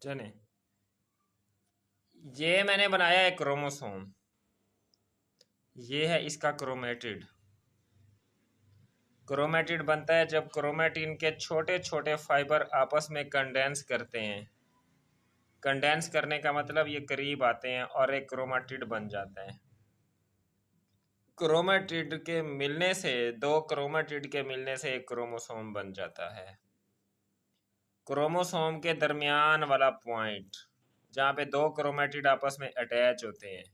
चले, ये मैंने बनाया है क्रोमोसोम। ये है इसका क्रोमेटिड। क्रोमेटिड बनता है जब क्रोमेटिन के छोटे छोटे फाइबर आपस में कंडेंस करते हैं। कंडेंस करने का मतलब ये करीब आते हैं और एक क्रोमेटिड बन जाता है। क्रोमेटिड के मिलने से, दो क्रोमेटिड के मिलने से एक क्रोमोसोम बन जाता है। क्रोमोसोम के दरमियान वाला पॉइंट जहाँ पे दो क्रोमेटिड आपस में अटैच होते हैं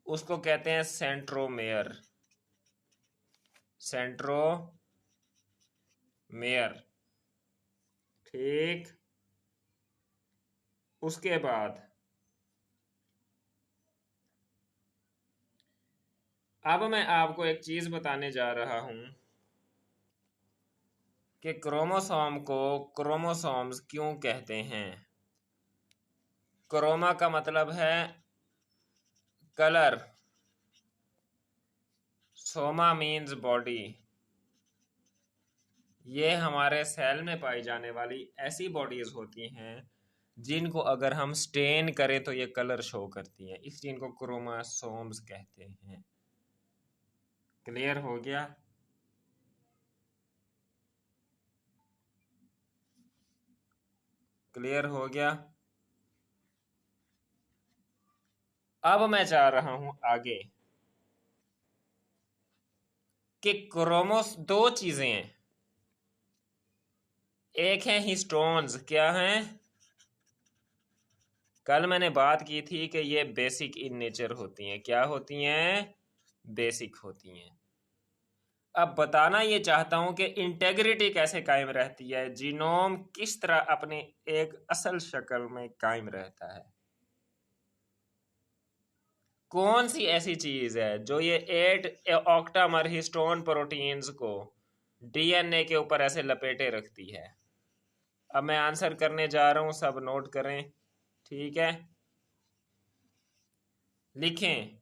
उसको कहते हैं सेंट्रोमेयर। सेंट्रोमेयर, ठीक। उसके बाद अब मैं आपको एक चीज बताने जा रहा हूं कि क्रोमोसोम को क्रोमोसोम्स क्यों कहते हैं। क्रोमा का मतलब है कलर, सोमा मीन्स बॉडी। ये हमारे सेल में पाई जाने वाली ऐसी बॉडीज होती हैं जिनको अगर हम स्टेन करें तो ये कलर शो करती हैं, इसलिए इनको क्रोमोसोम्स कहते हैं। क्लियर हो गया? क्लियर हो गया? अब मैं चाह रहा हूं आगे कि क्रोमोस दो चीजें हैं। एक है हिस्टोन्स। क्या हैं? कल मैंने बात की थी कि ये बेसिक इन नेचर होती हैं। क्या होती हैं? बेसिक होती हैं। अब बताना ये चाहता हूं कि इंटेग्रिटी कैसे कायम रहती है, जीनोम किस तरह अपने एक असल शक्ल में कायम रहता है। कौन सी ऐसी चीज है जो ये 8 ऑक्टामर हिस्टोन प्रोटीन्स को डीएनए के ऊपर ऐसे लपेटे रखती है। अब मैं आंसर करने जा रहा हूं, सब नोट करें, ठीक है? लिखें,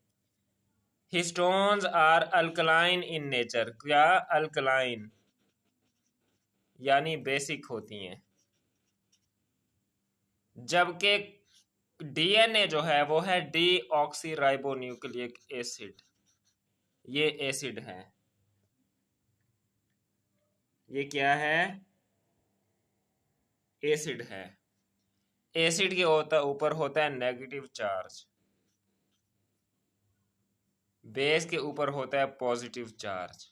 histones are alkaline in nature. क्या? अल्कलाइन यानी बेसिक होती हैं, जबकि डीएनए जो है वो है डी ऑक्सी राइबोन्यूक्लिक एसिड। ये एसिड है। ये क्या है? एसिड है। एसिड के ऊपर होता है नेगेटिव चार्ज, बेस के ऊपर होता है पॉजिटिव चार्ज।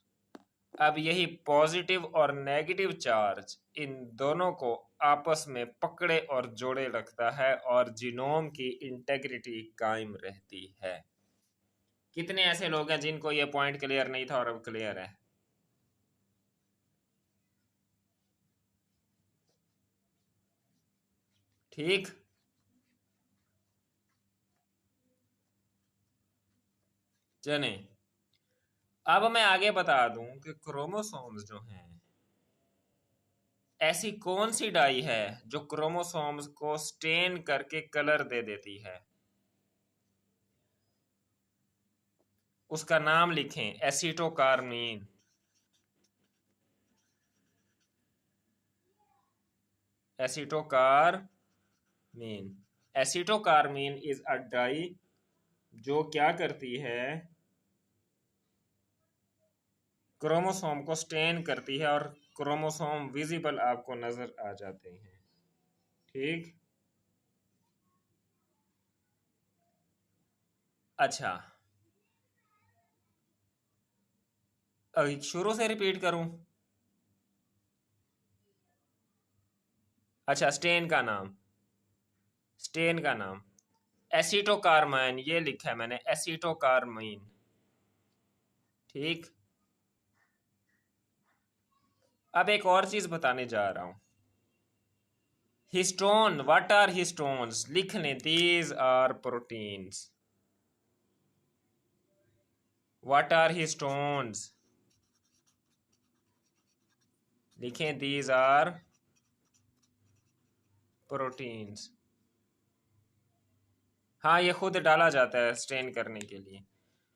अब यही पॉजिटिव और नेगेटिव चार्ज इन दोनों को आपस में पकड़े और जोड़े रखता है और जीनोम की इंटेग्रिटी कायम रहती है। कितने ऐसे लोग हैं जिनको ये पॉइंट क्लियर नहीं था और अब क्लियर है? ठीक। चले, अब मैं आगे बता दूं कि क्रोमोसोम्स जो हैं, ऐसी कौन सी डाई है जो क्रोमोसोम्स को स्टेन करके कलर दे देती है। उसका नाम लिखें, एसीटोकार्मीन। एसीटोकार्मीन। एसीटोकार्मीन इज अ डाई जो क्या करती है, क्रोमोसोम को स्टेन करती है और क्रोमोसोम विजिबल आपको नजर आ जाते हैं, ठीक। अच्छा, अभी शुरू से रिपीट करूं? अच्छा, स्टेन का नाम, स्टेन का नाम एसीटोकार्माइन, ये लिखा है मैंने, एसीटोकार्मीन, ठीक। अब एक और चीज बताने जा रहा हूं। Histone, what are histones? लिख लें, these are proteins. What are histones? लिखें, दीज आर प्रोटीन्स। हाँ, ये खुद डाला जाता है स्टेन करने के लिए।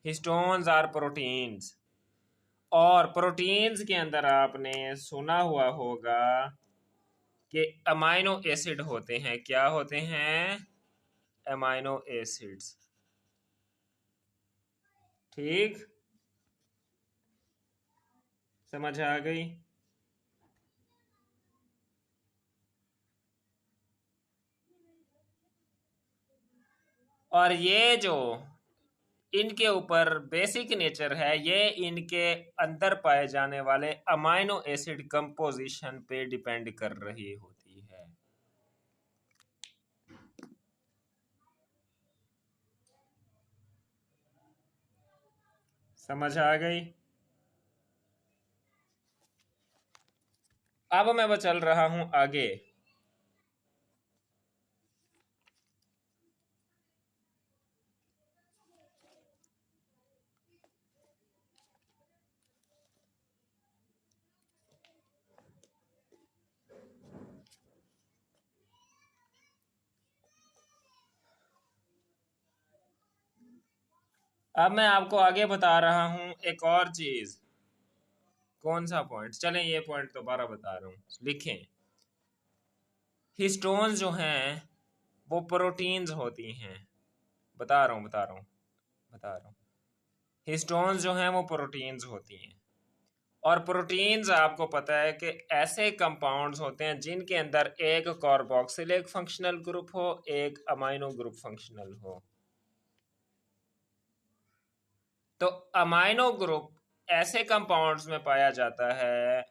Histones are proteins. और प्रोटीन्स के अंदर आपने सुना हुआ होगा कि अमाइनो एसिड होते हैं। क्या होते हैं? Amino acids. ठीक, समझ आ गई? और ये जो इनके ऊपर बेसिक नेचर है, ये इनके अंदर पाए जाने वाले अमाइनो एसिड कंपोजिशन पे डिपेंड कर रही होती है। समझ आ गई? अब मैं चल रहा हूं आगे। अब मैं आपको आगे बता रहा हूं एक और चीज। कौन सा पॉइंट? चलें, ये पॉइंट दोबारा बता रहा हूं, लिखें। हिस्टोन्स जो हैं वो प्रोटीन्स होती हैं। बता रहा हूँ। हिस्टोन्स जो हैं वो प्रोटीन्स होती हैं। और प्रोटीन्स आपको पता है कि ऐसे कंपाउंड्स होते हैं जिनके अंदर एक कार्बोक्सिलिक फंक्शनल ग्रुप हो, एक अमाइनो ग्रुप फंक्शनल हो। तो अमाइनो ग्रुप ऐसे कंपाउंड्स में पाया जाता है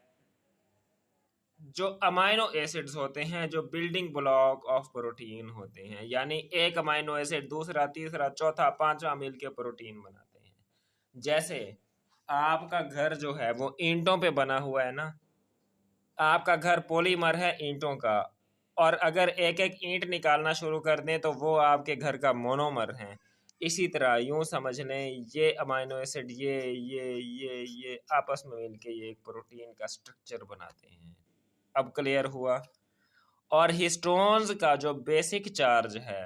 जो अमाइनो एसिड्स होते हैं, जो बिल्डिंग ब्लॉक ऑफ प्रोटीन होते हैं। यानी एक अमाइनो एसिड दूसरा, तीसरा, चौथा, पांचवा मिलके प्रोटीन बनाते हैं। जैसे आपका घर जो है वो ईंटों पे बना हुआ है ना, आपका घर पॉलीमर है ईंटों का, और अगर एक एक ईंट निकालना शुरू कर दें तो वो आपके घर का मोनोमर है। इसी तरह यूं समझ लें, ये अमाइनो एसिड ये आपस में मिलके ये एक प्रोटीन का स्ट्रक्चर बनाते हैं। अब क्लियर हुआ? और हिस्टोन्स का जो बेसिक चार्ज है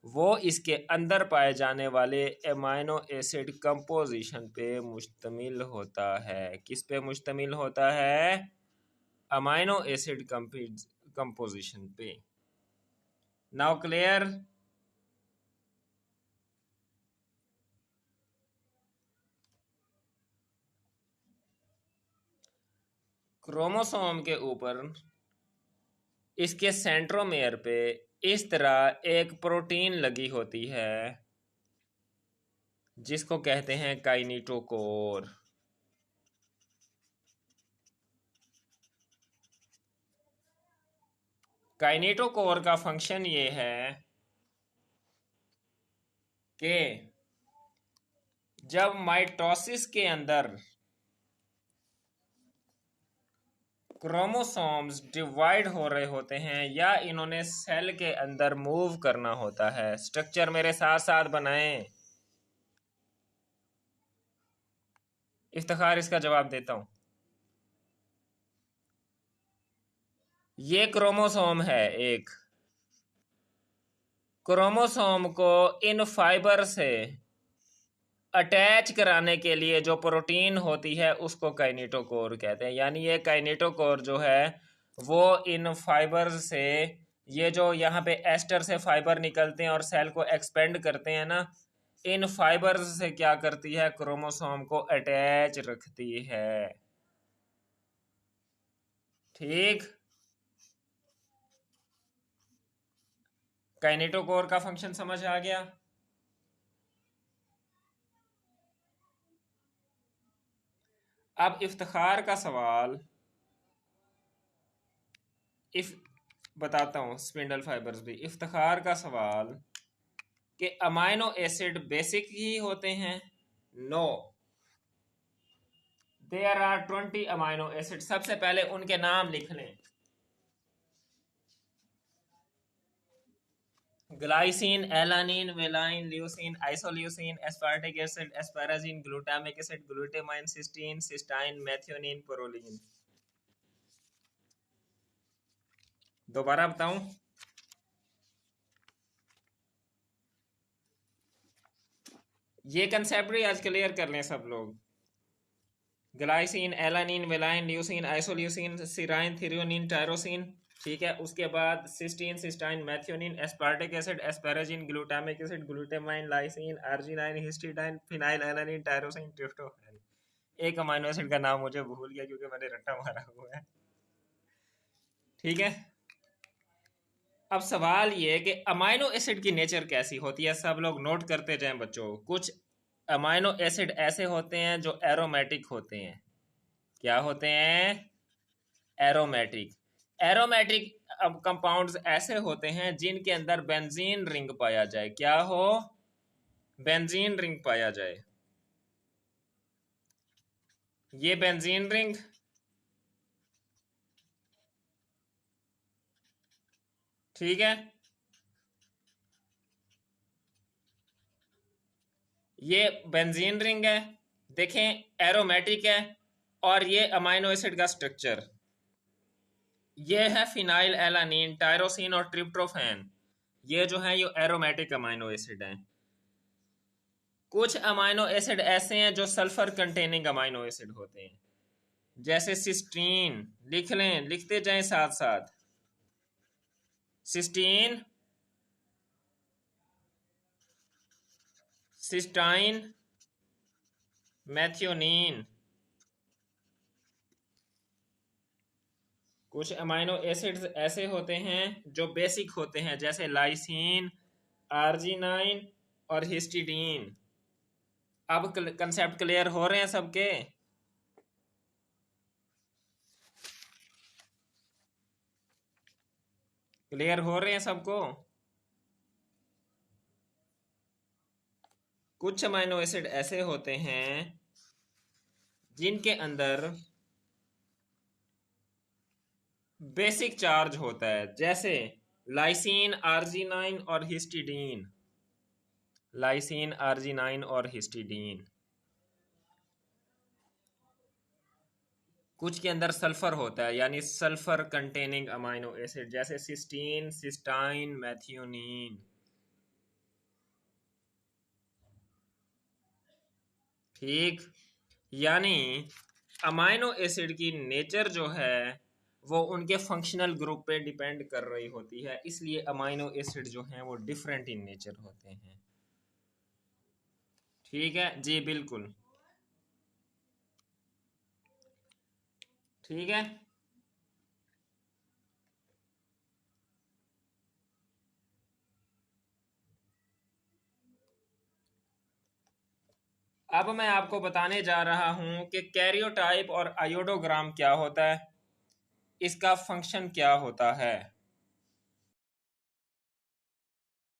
वो इसके अंदर पाए जाने वाले एमाइनो एसिड कंपोजिशन पे मुश्तमिल होता है। किस पे मुश्तमिल होता है? अमाइनो एसिड कंपोजिशन पे। Now clear? क्रोमोसोम के ऊपर इसके सेंट्रोमेयर पे इस तरह एक प्रोटीन लगी होती है जिसको कहते हैं काइनेटोकोर। काइनेटोकोर का फंक्शन ये है कि जब माइटोसिस के अंदर क्रोमोसोम्स डिवाइड हो रहे होते हैं या इन्होंने सेल के अंदर मूव करना होता है, स्ट्रक्चर मेरे साथ साथ बनाएं। इफ्तिखार इसका जवाब देता हूं। ये क्रोमोसोम है एक। क्रोमोसोम को इन फाइबर से अटैच कराने के लिए जो प्रोटीन होती है उसको काइनेटोकोर कहते हैं। यानी ये काइनेटोकोर जो है वो इन फाइबर्स से, ये जो यहाँ पे एस्टर से फाइबर निकलते हैं और सेल को एक्सपेंड करते हैं ना, इन फाइबर्स से क्या करती है? क्रोमोसोम को अटैच रखती है। ठीक, काइनेटोकोर का फंक्शन समझ आ गया? अब इफ्तिखार का सवाल, इफ बताता हूँ स्पिंडल फाइबर्स भी। इफ्तिखार का सवाल कि अमाइनो एसिड बेसिक ही होते हैं? No, there are 20 amino acid. सबसे पहले उनके नाम लिख लें। Glycine, alanine, valine, leucine, isoleucine, aspartic acid, asparagine, glutamic acid, glutamine, cysteine, cystine, methionine, proline. दोबारा बताऊं? ये कंसेप्ट भी आज क्लियर कर लें सब लोग। Glycine, alanine, valine, leucine, isoleucine, serine, threonine, tyrosine. ठीक है, उसके बाद cysteine, cystine, methionine, aspartic acid, asparagine, glutamic acid, glutamine, lysine, arginine, histidine, phenylalanine, tyrosine, tryptophan. एक अमाइनो एसिड का नाम मुझे भूल गया क्योंकि मैंने रट्टा मारा हुआ है। ठीक है, अब सवाल ये है कि अमाइनो एसिड की नेचर कैसी होती है, सब लोग नोट करते जाएं बच्चों। कुछ अमाइनो एसिड ऐसे होते हैं जो एरोमेटिक होते हैं। क्या होते हैं? एरोमेटिक। एरोमेटिक कंपाउंड्स ऐसे होते हैं जिनके अंदर बेंजीन रिंग पाया जाए। क्या हो? बेंजीन रिंग पाया जाए। ये बेंजीन रिंग, ठीक है, ये बेंजीन रिंग है, देखें एरोमेटिक है। और ये अमाइनो एसिड का स्ट्रक्चर, ये है फिनाइल एलानिन, टायरोसिन और ट्रिप्टोफैन। ये जो है ये एरोमेटिक अमाइनो एसिड हैं। कुछ अमाइनो एसिड ऐसे हैं जो सल्फर कंटेनिंग अमाइनो एसिड होते हैं, जैसे सिस्टीन। लिख लें, लिखते जाएं साथ साथ। Cysteine, cystine, methionine. कुछ अमाइनो एसिड्स ऐसे होते हैं जो बेसिक होते हैं, जैसे लाइसिन, आर्जिनाइन और हिस्टिडीन। अब कंसेप्ट क्लियर हो रहे हैं सबके? क्लियर हो रहे हैं सबको? कुछ अमाइनो एसिड ऐसे होते हैं जिनके अंदर बेसिक चार्ज होता है, जैसे लाइसिन, आर्जिनाइन और हिस्टिडीन। लाइसिन, आर्जिनाइन और हिस्टिडीन। कुछ के अंदर सल्फर होता है, यानी सल्फर कंटेनिंग अमाइनो एसिड, जैसे सिस्टीन, सिस्टाइन, मैथियोनिन। ठीक, यानी अमाइनो एसिड की नेचर जो है वो उनके फंक्शनल ग्रुप पे डिपेंड कर रही होती है, इसलिए अमाइनो एसिड जो हैं वो डिफरेंट इन नेचर होते हैं। ठीक है जी, बिल्कुल ठीक है। अब मैं आपको बताने जा रहा हूं कि कैरियोटाइप और आयोडोग्राम क्या होता है, इसका फंक्शन क्या होता है।